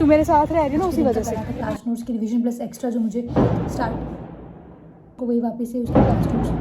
तू मेरे साथ रह रही है ना उसी वजह से। क्लास नोट्स की रिवीजन प्लस एक्स्ट्रा जो मुझे स्टार्ट को वही वापस से उसके क्लास नोट्स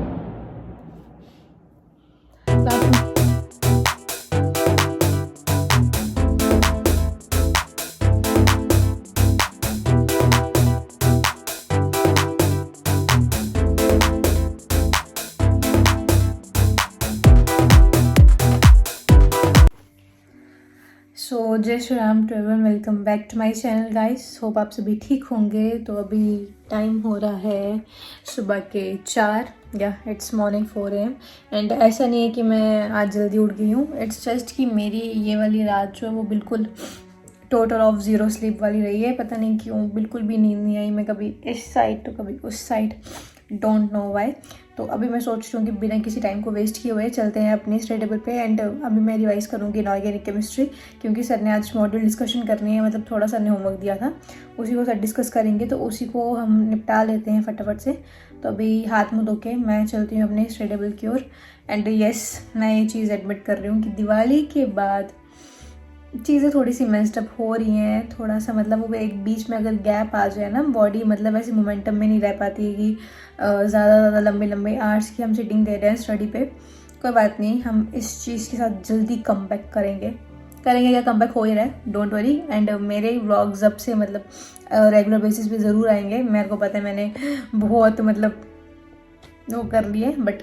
सो जय Shri Ram to everyone, welcome back to my channel guys. Hope आप सभी ठीक होंगे। तो अभी टाइम हो रहा है सुबह के 4 या इट्स मॉर्निंग 4 AM एंड ऐसा नहीं है कि मैं आज जल्दी उठ गई हूँ। इट्स जस्ट कि मेरी ये वाली रात जो है वो बिल्कुल टोटल ऑफ ज़ीरो स्लीप वाली रही है। पता नहीं क्यों, बिल्कुल भी नींद नहीं आई। मैं कभी इस साइड तो कभी उस साइड, डोंट नो वाई। तो अभी मैं सोच रही हूँ कि बिना किसी टाइम को वेस्ट किए हुए चलते हैं अपनी स्टडी टेबल पे। एंड अभी मैं रिवाइज़ करूँगी इनऑर्गेनिक केमिस्ट्री, क्योंकि सर ने आज मॉड्यूल डिस्कशन करनी है। मतलब थोड़ा सर ने होमवर्क दिया था, उसी को सर डिस्कस करेंगे, तो उसी को हम निपटा लेते हैं फटाफट से। तो अभी हाथ मुँह धो के मैं चलती हूँ अपने स्टडी टेबल की ओर। एंड यस, मैं ये चीज़ एडमिट कर रही हूँ कि दिवाली के बाद चीज़ें थोड़ी सी मेस्ड अप हो रही हैं। थोड़ा सा मतलब वो एक बीच में अगर गैप आ जाए ना, बॉडी मतलब ऐसे मोमेंटम में नहीं रह पाती है कि ज़्यादा लंबे लंबे आवर्स की हम सिटिंग दे रहे हैं स्टडी पे। कोई बात नहीं, हम इस चीज़ के साथ जल्दी कम बैक करेंगे क्या कम बैक हो ही रहा है, डोंट वरी। एंड मेरे व्लॉग्स अब से मतलब रेगुलर बेसिस पे ज़रूर आएंगे। मेरे को पता है मैंने बहुत मतलब वो कर लिए, बट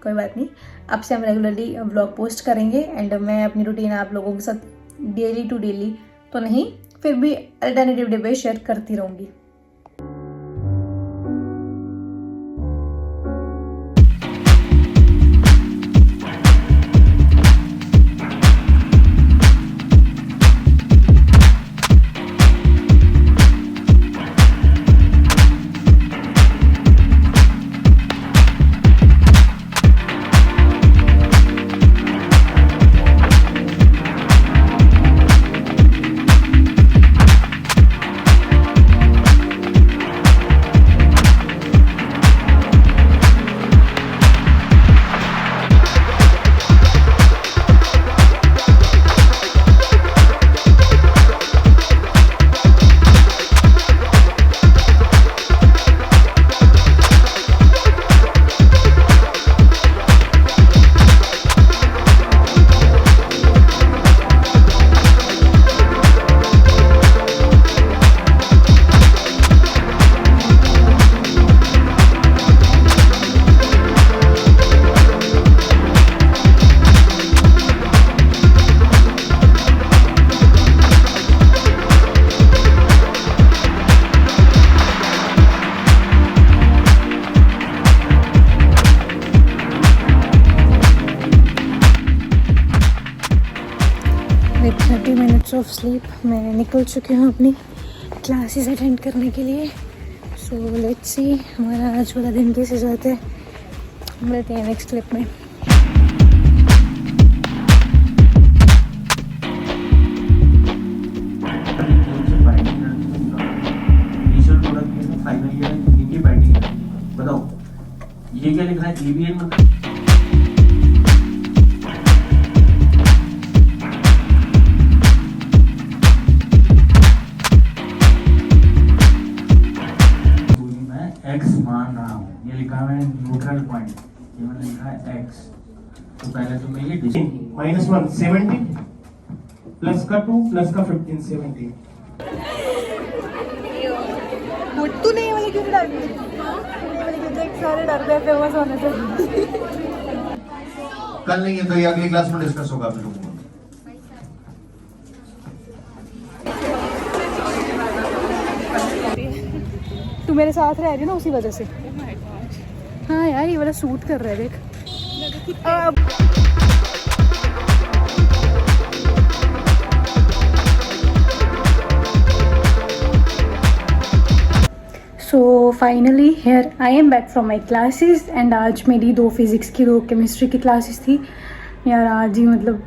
कोई बात नहीं, अब से हम रेगुलरली व्लॉग पोस्ट करेंगे। एंड मैं अपनी रूटीन आप लोगों के साथ डेली टू डेली तो नहीं, फिर भी अल्टरनेटिव डे पे शेयर करती रहूँगी। विद 30 मिनट्स ऑफ स्लीप मैं निकल चुकी हूँ अपनी क्लासेस अटेंड करने के लिए। सो लेट्स सी हमारा आज वाला दिन कैसे जाता है। मिलते हैं नेक्स्ट क्लिप में। बताओ ये क्या लिखा है? EVN मतलब एक्स मान रहा हूँ, ये लिखा है न्यूट्रल पॉइंट, ये मैंने लिखा है एक्स। तो पहले तो मैं ये -1 17 प्लस का 2 प्लस का 15 17। तू नहीं वाली क्यों डर गई? सारे डरते हैं फेमस होने से। कल नहीं है तो ये अगली क्लास में डिस्कस होगा आप लोगों को। तू मेरे साथ रह रही है ना उसी वजह से। हाँ यार, ये वाला सूट कर रहा है देख। So finally here I am back from my classes. And आज मेरी 2 फिज़िक्स की 2 केमिस्ट्री की क्लासेस थी यार। आज ही मतलब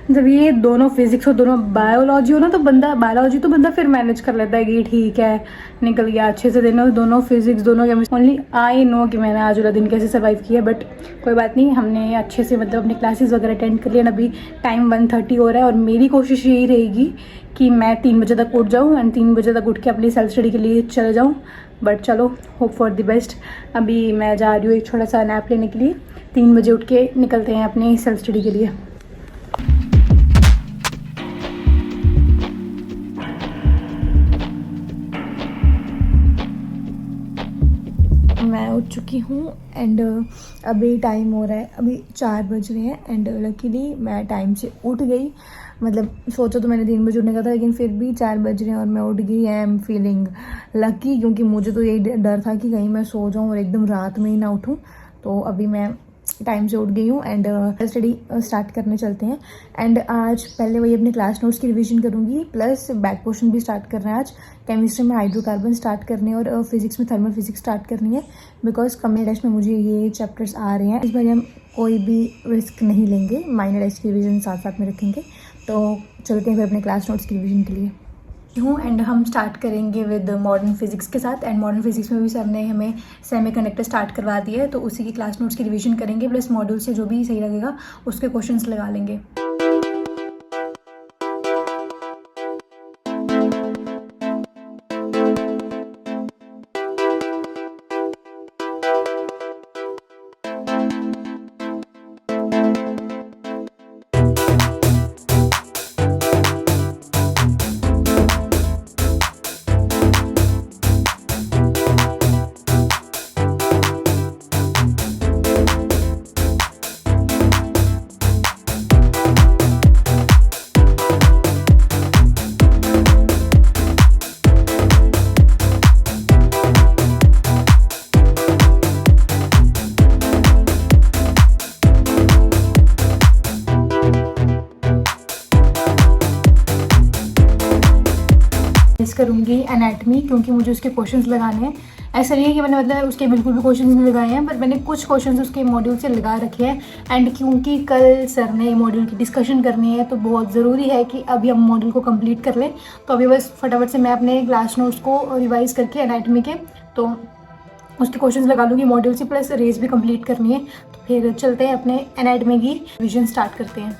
जब ये दोनों फिजिक्स और दोनों बायोलॉजी हो ना, तो बंदा फिर मैनेज कर लेता है कि ठीक है निकल गया अच्छे से दिन। और दोनों फिजिक्स दोनों केमिस्ट्री, ओनली आई नो कि मैंने आज वाला दिन कैसे सर्वाइव किया, बट कोई बात नहीं, हमने अच्छे से मतलब अपने क्लासेस वगैरह अटेंड कर लिया। अभी टाइम 1:30 हो रहा है और मेरी कोशिश यही रहेगी कि मैं 3 बजे तक उठ जाऊँ एंड 3 बजे तक उठ के अपनी सेल्फ स्टडी के लिए चले जाऊँ। बट चलो, होप फॉर द बेस्ट। अभी मैं जा रही हूँ एक छोटा सा नैप लेने के लिए। 3 बजे उठ के निकलते हैं अपनी सेल्फ स्टडी के लिए। मैं उठ चुकी हूँ एंड अभी टाइम हो रहा है, अभी 4 बज रहे हैं एंड लकीली मैं टाइम से उठ गई। मतलब सोचा तो मैंने 3 बजे उठने का था, लेकिन फिर भी 4 बज रहे हैं और मैं उठ गई। आई एम फीलिंग लकी, क्योंकि मुझे तो यही डर था कि कहीं मैं सो जाऊँ और एकदम रात में ही ना उठूँ। तो अभी मैं टाइम से उठ गई हूँ एंड स्टडी स्टार्ट करने चलते हैं। एंड आज पहले वही अपने क्लास नोट्स की रिवीजन करूँगी, प्लस बैक पोर्शन भी स्टार्ट करना है। आज केमिस्ट्री में हाइड्रोकार्बन स्टार्ट करने हैं और फिजिक्स में थर्मल फिजिक्स स्टार्ट करनी है, बिकॉज कमिंग टेस्ट में मुझे ये चैप्टर्स आ रहे हैं। इस बार हम कोई भी रिस्क नहीं लेंगे, माइनर टेस्ट की रिवीजन साथ साथ में रखेंगे। तो चलते हैं फिर अपने क्लास नोट्स की रिवीजन के लिए हूँ। एंड हम स्टार्ट करेंगे विद मॉडर्न फिजिक्स के साथ। एंड मॉडर्न फिजिक्स में भी सर ने हमें सेमीकंडक्टर स्टार्ट करवा दिया है, तो उसी की क्लास नोट्स की रिवीजन करेंगे, प्लस मॉड्यूल से जो भी सही लगेगा उसके क्वेश्चंस लगा लेंगे। करूँगी एनाटमी, क्योंकि मुझे उसके क्वेश्चंस लगाने हैं। ऐसा नहीं है कि मैंने मतलब उसके बिल्कुल भी क्वेश्चंस नहीं लगाए हैं, पर मैंने कुछ क्वेश्चंस उसके मॉड्यूल से लगा रखे हैं। एंड क्योंकि कल सर ने मॉड्यूल की डिस्कशन करनी है, तो बहुत ज़रूरी है कि अभी हम मॉड्यूल को कंप्लीट कर लें। तो अभी बस फटाफट से मैं अपने क्लास नोट्स को रिवाइज़ करके एनाटमी के तो उसके क्वेश्चंस लगा लूँगी मॉड्यूल से, प्लस रेस भी कंप्लीट करनी है। तो फिर चलते हैं अपने एनाटमी की रिवीजन स्टार्ट करते हैं।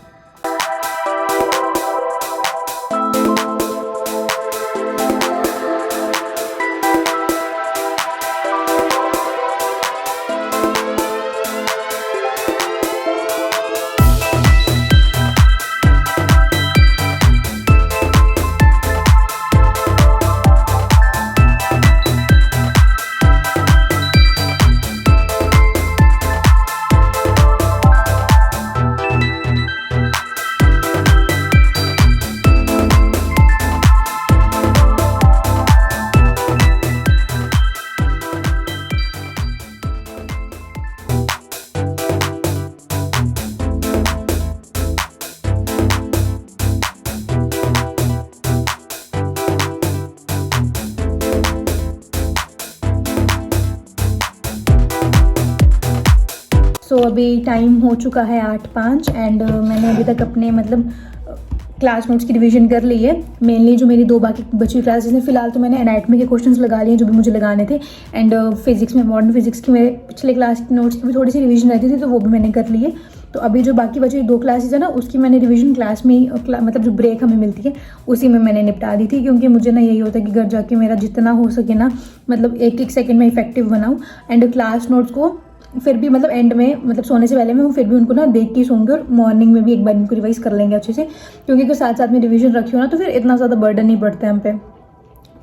तो अभी टाइम हो चुका है 8:05 एंड मैंने अभी तक अपने मतलब क्लास नोट्स की रिवीजन कर ली है। मेनली जो मेरी 2 बाकी बची हुई क्लासेस हैं, फिलहाल तो मैंने एनाटमी के क्वेश्चंस लगा लिए जो भी मुझे लगाने थे। एंड फिजिक्स में मॉडर्न फिजिक्स की मेरे पिछले क्लास की नोट्स की भी थोड़ी सी रिवीजन रहती थी, तो वो भी मैंने कर ली है। तो अभी जो बाकी बची 2 क्लासेस है ना, उसकी मैंने रिवीजन क्लास में ही मतलब जो ब्रेक हमें मिलती है उसी में मैंने निपटा दी थी, क्योंकि मुझे ना यही होता है कि घर जाके मेरा जितना हो सके ना मतलब एक सेकंड में इफेक्टिव बनाऊँ। एंड क्लास नोट्स को फिर भी मतलब एंड में मतलब सोने से पहले मैं फिर भी उनको ना देख के सोऊंगी और मॉर्निंग में भी एक बार उनको रिवाइज कर लेंगे अच्छे से, क्योंकि अगर साथ साथ में रिवीजन रखी हो ना तो फिर इतना ज़्यादा बर्डन नहीं पड़ता है हम पे।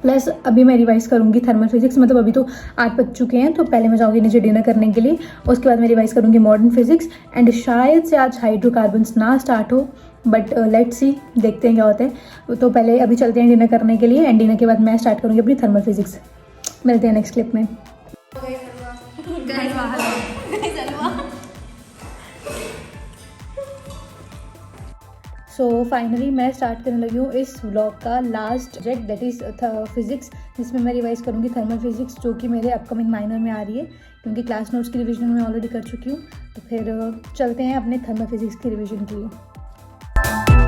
प्लस अभी मैं रिवाइज करूँगी थर्मल फिजिक्स, मतलब अभी तो 8 बज चुके हैं, तो पहले मैं जाऊँगी नीचे डिनर करने के लिए, उसके बाद मैं रिवाइज करूँगी मॉडर्न फिजिक्स। एंड शायद से आज हाइड्रोकार्बन्स ना स्टार्ट हो, बट लेट्स सी, देखते हैं क्या होता है। तो पहले अभी चलते हैं डिनर करने के लिए, एंड डिनर के बाद मैं स्टार्ट करूँगी अपनी थर्मल फिजिक्स। मिलते हैं नेक्स्ट क्लिप में। सो फाइनली मैं स्टार्ट करने लगी हूँ इस व्लॉग का last subject, that is physics, जिसमें मैं रिवाइज करूँगी थर्मल फिजिक्स, जो कि मेरे अपकमिंग माइनर में आ रही है, क्योंकि क्लास नोट्स की रिवीजन मैं ऑलरेडी कर चुकी हूँ। तो फिर चलते हैं अपने थर्मल फिजिक्स की रिवीजन के लिए।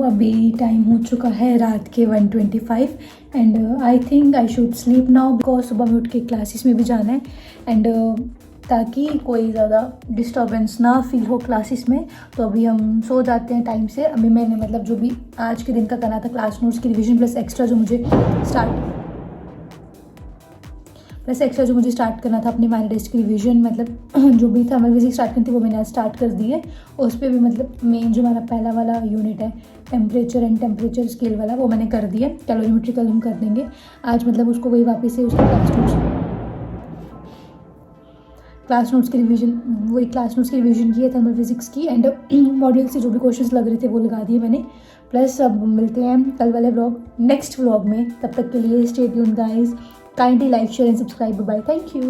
अभी टाइम हो चुका है रात के 1:25 and I think I should sleep now because सुबह में उठ के क्लासेस में भी जाना है एंड ताकि कोई ज़्यादा डिस्टर्बेंस ना फील हो क्लासेस में, तो अभी हम सो जाते हैं टाइम से। अभी मैंने मतलब जो भी आज के दिन का करना था क्लास नोट्स की रिवीजन प्लस एक्स्ट्रा जो मुझे स्टार्ट करना था अपनी माइनर टेस्ट की रिवीजन, मतलब जो भी थर्मल फिजिक्स स्टार्ट करनी थी वो मैंने आज स्टार्ट कर दी है। उस पर भी मतलब मेन जो हमारा पहला वाला यूनिट है टेम्परेचर एंड टेम्परेचर स्केल वाला वो मैंने कर दिया। कैलोरीमेट्री कल हम कर देंगे आज, मतलब उसको वही वापस से उसके क्लास नोट्स की रिवीजन की है थर्मल फिजिक्स की एंड मॉड्यूल से जो भी क्वेश्चंस लग रहे थे वो लगा दिए मैंने। प्लस अब मिलते हैं कल वाले नेक्स्ट व्लॉग में, तब तक के लिए stay tuned guys, kindly like share and subscribe, bye, thank you.